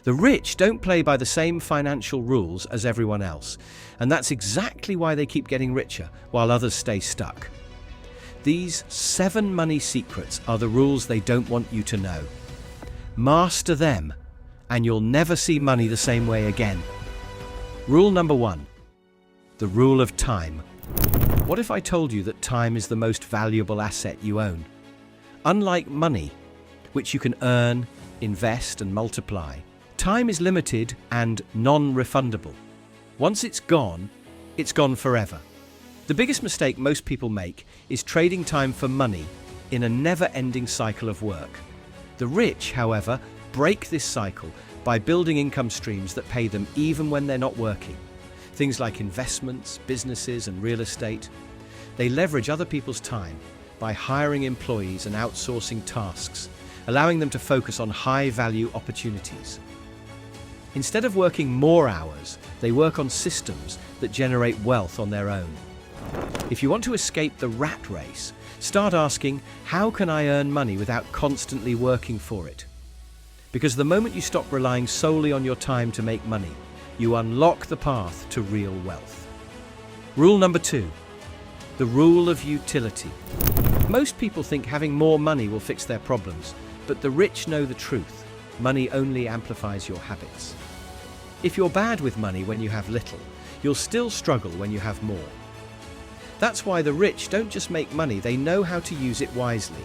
The rich don't play by the same financial rules as everyone else, and that's exactly why they keep getting richer while others stay stuck. These 7 money secrets are the rules they don't want you to know. Master them, and you'll never see money the same way again. Rule number 1. The rule of time. What if I told you that time is the most valuable asset you own? Unlike money, which you can earn, invest, and multiply, time is limited and non-refundable. Once it's gone forever. The biggest mistake most people make is trading time for money in a never-ending cycle of work. The rich, however, break this cycle by building income streams that pay them even when they're not working. Things like investments, businesses, and real estate. They leverage other people's time by hiring employees and outsourcing tasks, allowing them to focus on high-value opportunities. Instead of working more hours, they work on systems that generate wealth on their own. If you want to escape the rat race, start asking, how can I earn money without constantly working for it? Because the moment you stop relying solely on your time to make money, you unlock the path to real wealth. Rule number 2. The rule of utility. Most people think having more money will fix their problems, but the rich know the truth. Money only amplifies your habits. If you're bad with money when you have little, you'll still struggle when you have more. That's why the rich don't just make money, they know how to use it wisely.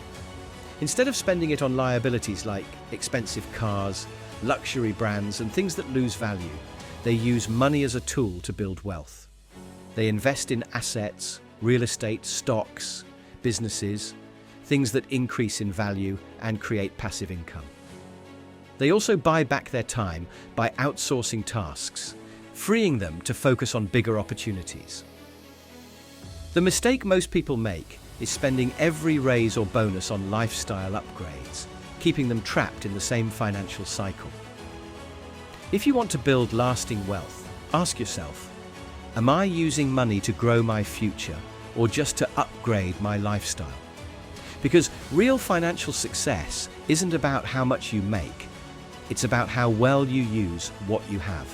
Instead of spending it on liabilities like expensive cars, luxury brands, and things that lose value, they use money as a tool to build wealth. They invest in assets, real estate, stocks, businesses, things that increase in value and create passive income. They also buy back their time by outsourcing tasks, freeing them to focus on bigger opportunities. The mistake most people make is spending every raise or bonus on lifestyle upgrades, keeping them trapped in the same financial cycle. If you want to build lasting wealth, ask yourself, am I using money to grow my future or just to upgrade my lifestyle? Because real financial success isn't about how much you make, it's about how well you use what you have.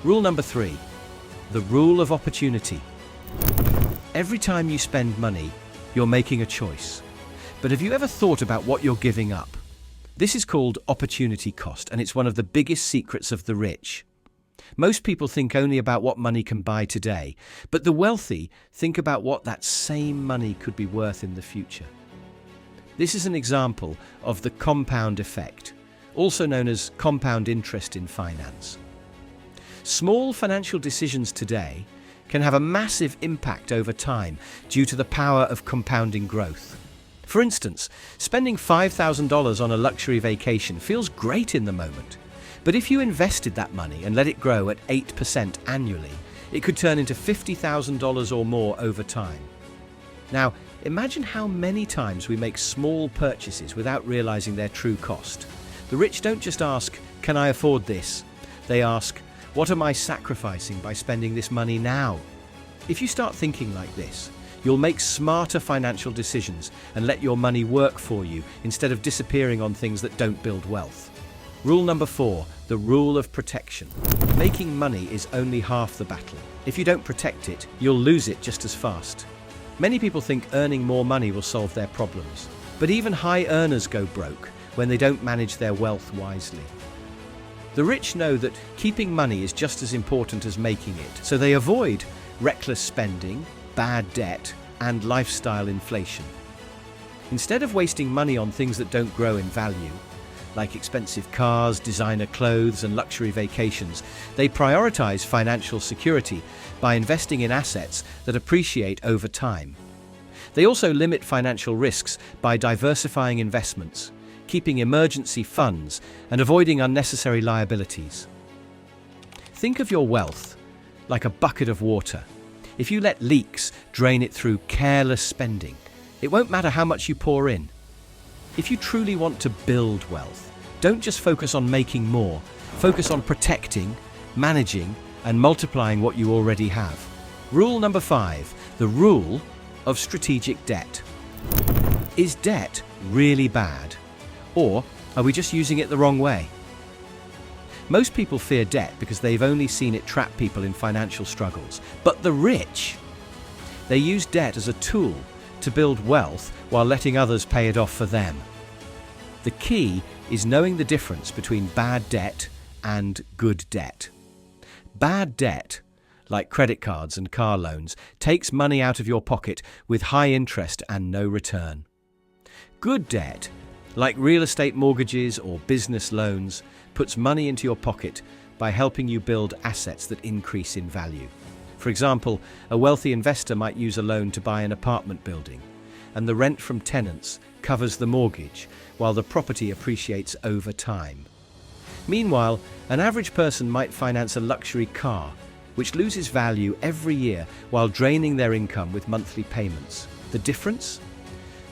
Rule number 3, the rule of opportunity. Every time you spend money, you're making a choice. But have you ever thought about what you're giving up? This is called opportunity cost, and it's one of the biggest secrets of the rich. Most people think only about what money can buy today, but the wealthy think about what that same money could be worth in the future. This is an example of the compound effect, also known as compound interest in finance. Small financial decisions today can have a massive impact over time due to the power of compounding growth. For instance, spending $5,000 on a luxury vacation feels great in the moment, but if you invested that money and let it grow at 8% annually, it could turn into $50,000 or more over time. Now, imagine how many times we make small purchases without realizing their true cost. The rich don't just ask, can I afford this? They ask, what am I sacrificing by spending this money now? If you start thinking like this, you'll make smarter financial decisions and let your money work for you instead of disappearing on things that don't build wealth. Rule number 4, the rule of protection. Making money is only half the battle. If you don't protect it, you'll lose it just as fast. Many people think earning more money will solve their problems, but even high earners go broke when they don't manage their wealth wisely. The rich know that keeping money is just as important as making it, so they avoid reckless spending, bad debt, and lifestyle inflation. Instead of wasting money on things that don't grow in value, like expensive cars, designer clothes, and luxury vacations, they prioritize financial security by investing in assets that appreciate over time. They also limit financial risks by diversifying investments, keeping emergency funds, and avoiding unnecessary liabilities. Think of your wealth like a bucket of water. If you let leaks drain it through careless spending, it won't matter how much you pour in. If you truly want to build wealth, don't just focus on making more. Focus on protecting, managing, and multiplying what you already have. Rule number 5, the rule of strategic debt. Is debt really bad? Or are we just using it the wrong way? Most people fear debt because they've only seen it trap people in financial struggles. But the rich, they use debt as a tool to build wealth while letting others pay it off for them. The key is knowing the difference between bad debt and good debt. Bad debt, like credit cards and car loans, takes money out of your pocket with high interest and no return. Good debt, like real estate mortgages or business loans, puts money into your pocket by helping you build assets that increase in value. For example, a wealthy investor might use a loan to buy an apartment building, and the rent from tenants covers the mortgage while the property appreciates over time. Meanwhile, an average person might finance a luxury car, which loses value every year while draining their income with monthly payments. The difference?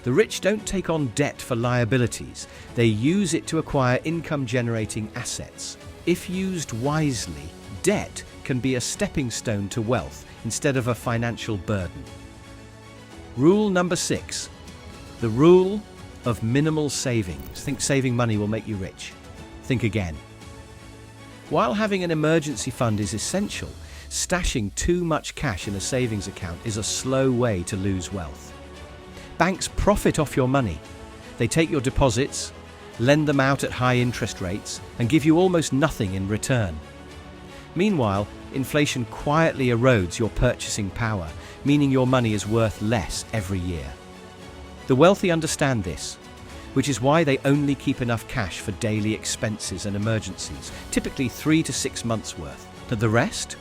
The rich don't take on debt for liabilities, they use it to acquire income-generating assets. If used wisely, debt can be a stepping stone to wealth instead of a financial burden. Rule number 6. The rule of minimal savings. Think saving money will make you rich. Think again. While having an emergency fund is essential, stashing too much cash in a savings account is a slow way to lose wealth. Banks profit off your money. They take your deposits, lend them out at high interest rates, and give you almost nothing in return. Meanwhile, inflation quietly erodes your purchasing power, meaning your money is worth less every year. The wealthy understand this, which is why they only keep enough cash for daily expenses and emergencies, typically 3 to 6 months worth. But the rest?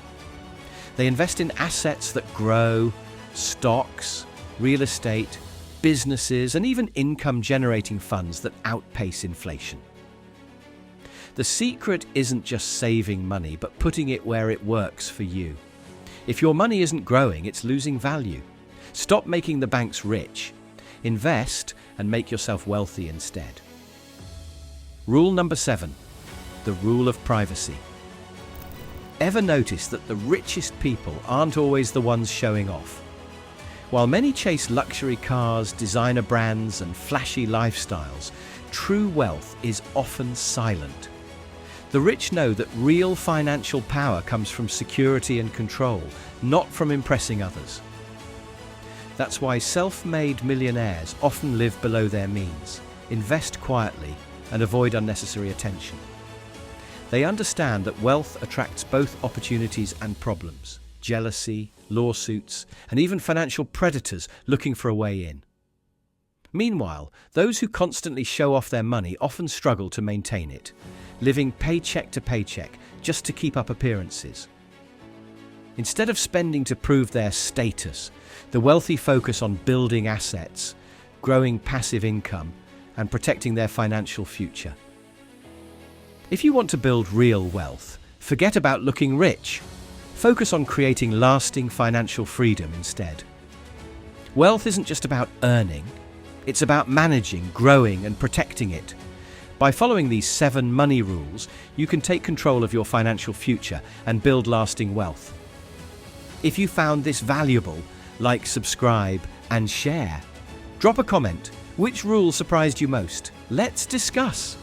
They invest in assets that grow, stocks, real estate, businesses, and even income-generating funds that outpace inflation. The secret isn't just saving money, but putting it where it works for you. If your money isn't growing, it's losing value. Stop making the banks rich. Invest and make yourself wealthy instead. Rule number 7. The rule of privacy. Ever notice that the richest people aren't always the ones showing off? While many chase luxury cars, designer brands, and flashy lifestyles, true wealth is often silent. The rich know that real financial power comes from security and control, not from impressing others. That's why self-made millionaires often live below their means, invest quietly, and avoid unnecessary attention. They understand that wealth attracts both opportunities and problems: jealousy, lawsuits, and even financial predators looking for a way in. Meanwhile, those who constantly show off their money often struggle to maintain it, living paycheck to paycheck just to keep up appearances. Instead of spending to prove their status, the wealthy focus on building assets, growing passive income, and protecting their financial future. If you want to build real wealth, forget about looking rich. Focus on creating lasting financial freedom instead. Wealth isn't just about earning, it's about managing, growing, and protecting it. By following these 7 money rules, you can take control of your financial future and build lasting wealth. If you found this valuable, like, subscribe, and share. Drop a comment. Which rule surprised you most? Let's discuss.